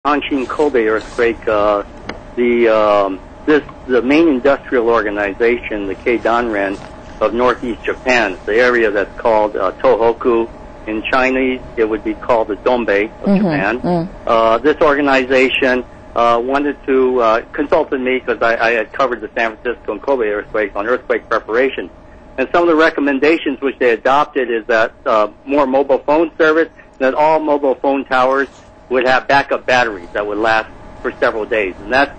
Hanshin Kobe earthquake, the main industrial organization, the Keidanren of northeast Japan, the area that's called Tohoku. In Chinese, it would be called the Dongbei of Japan. This organization wanted to consulted me because I had covered the San Francisco and Kobe earthquakes on earthquake preparation. And some of the recommendations which they adopted is that more mobile phone service, that all mobile phone towers would have backup batteries that would last for several days. And that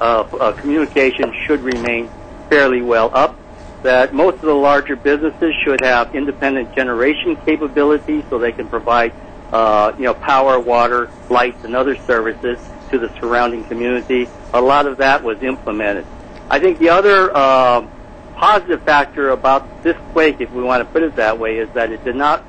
communication should remain fairly well up. That most of the larger businesses should have independent generation capabilities so they can provide power, water, lights, and other services to the surrounding community. A lot of that was implemented. I think the other positive factor about this quake, if we want to put it that way, is that it did not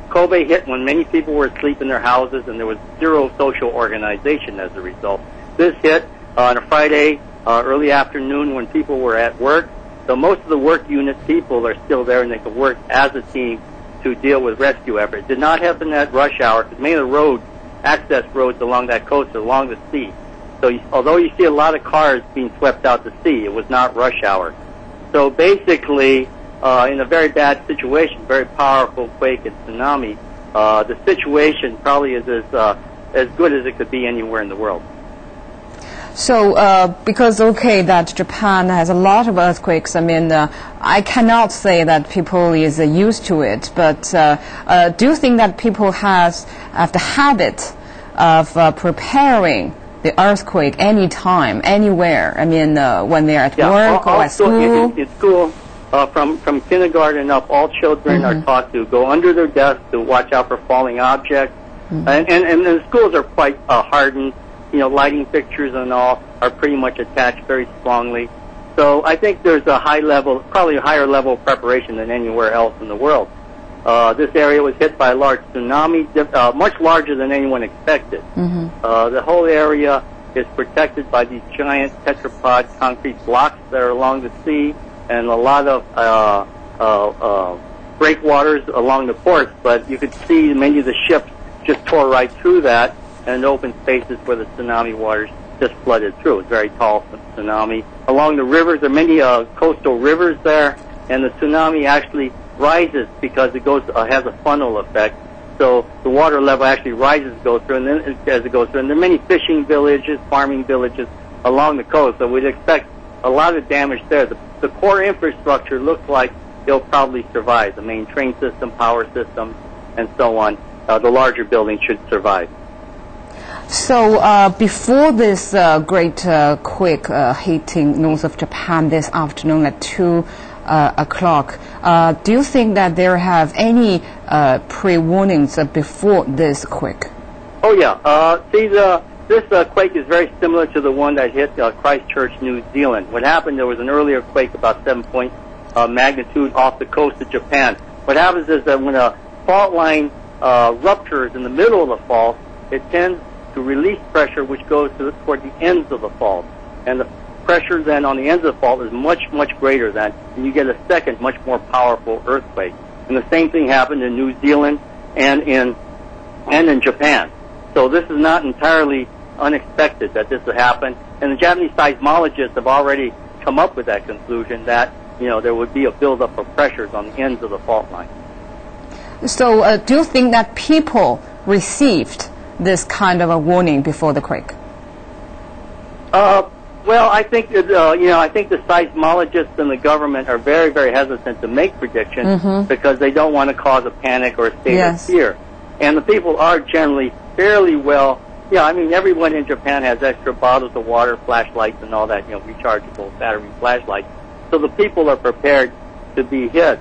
Kobe hit when many people were asleep in their houses and there was zero social organization as a result. This hit on a Friday early afternoon when people were at work. So most of the work unit people are still there and they can work as a team to deal with rescue efforts. It did not happen at rush hour because many of the roads, access roads along that coast are along the sea. So although you see a lot of cars being swept out to sea, it was not rush hour. So basically, in a very bad situation, very powerful quake and tsunami, the situation probably is as good as it could be anywhere in the world. So, because that Japan has a lot of earthquakes, I mean, I cannot say that people is used to it, but do you think that people have the habit of preparing the earthquake anytime, anywhere? I mean, when they're at work or at school? In school, from kindergarten up, all children are taught to go under their desk to watch out for falling objects. And the schools are quite hardened. Lighting fixtures and all are pretty much attached very strongly. So I think there's a high level, probably a higher level of preparation than anywhere else in the world. This area was hit by a large tsunami, much larger than anyone expected. The whole area is protected by these giant tetrapod concrete blocks that are along the sea and a lot of breakwaters along the ports. But you could see many of the ships just tore right through that, and open spaces where the tsunami waters just flooded through. It's very tall tsunami. Along the rivers, there are many coastal rivers there, and the tsunami actually rises because it has a funnel effect. So the water level actually rises, goes through, and then as it goes through. And there are many fishing villages, farming villages along the coast, so we'd expect a lot of damage there. The core infrastructure looks like it'll probably survive. The main train system, power systems, and so on. The larger buildings should survive. So before this great quake hitting north of Japan this afternoon at 2 o'clock, do you think that there have any pre-warnings before this quake? Oh yeah. This quake is very similar to the one that hit Christchurch, New Zealand. What happened, there was an earlier quake about 7-point magnitude off the coast of Japan. What happens is that when a fault line ruptures in the middle of the fault, it tends to release pressure which goes toward the ends of the fault. And the pressure then on the ends of the fault is much, much greater than, and you get a second, much more powerful earthquake. And the same thing happened in New Zealand and in Japan. So this is not entirely unexpected that this would happen. And the Japanese seismologists have already come up with that conclusion that, there would be a buildup of pressures on the ends of the fault line. So do you think that people received this kind of a warning before the quake? Well, I think that, I think the seismologists and the government are very, very hesitant to make predictions because they don't want to cause a panic or a state of fear. And the people are generally fairly well. Everyone in Japan has extra bottles of water, flashlights, and all that, rechargeable battery flashlights. So the people are prepared to be hit.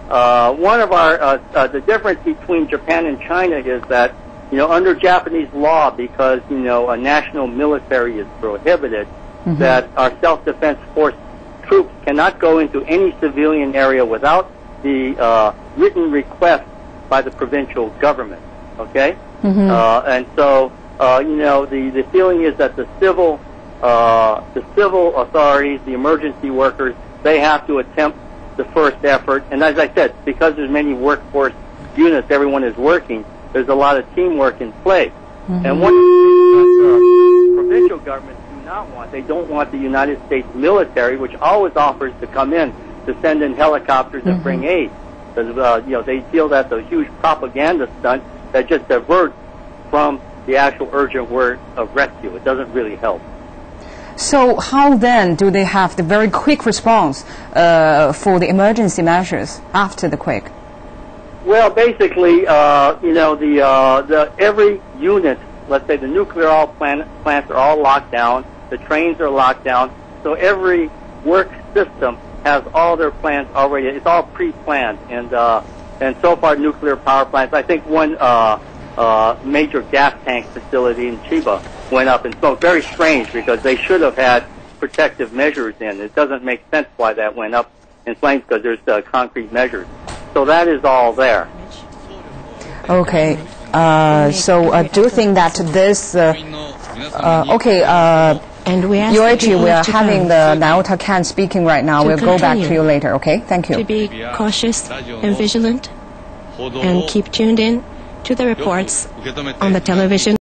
One of the difference between Japan and China is that, under Japanese law, because, a national military is prohibited, that our self-defense force troops cannot go into any civilian area without the written request by the provincial government, okay? And so, the feeling is that the civil authorities, the emergency workers, they have to attempt the first effort. And as I said, because there's many workforce units, everyone is working, there's a lot of teamwork in play. And one not want. They don't want the United States military, which always offers to come in to send in helicopters and bring aid. Because they feel that's a huge propaganda stunt that just diverts from the actual urgent work of rescue. It doesn't really help. So how then do they have the very quick response for the emergency measures after the quake? Well, basically, every unit, let's say the nuclear plants are all locked down, the trains are locked down, so every work system has all their plans already. It's all pre-planned, and so far nuclear power plants. I think one major gas tank facility in Chiba went up in smoke. Very strange, because they should have had protective measures in. It doesn't make sense why that went up in flames, because there's concrete measures. So that is all there. Okay. So do you think that this? And we are having the Naota Kan speaking right now. We'll go back to you later. Okay. Thank you. To be cautious and vigilant, and keep tuned in to the reports on the television.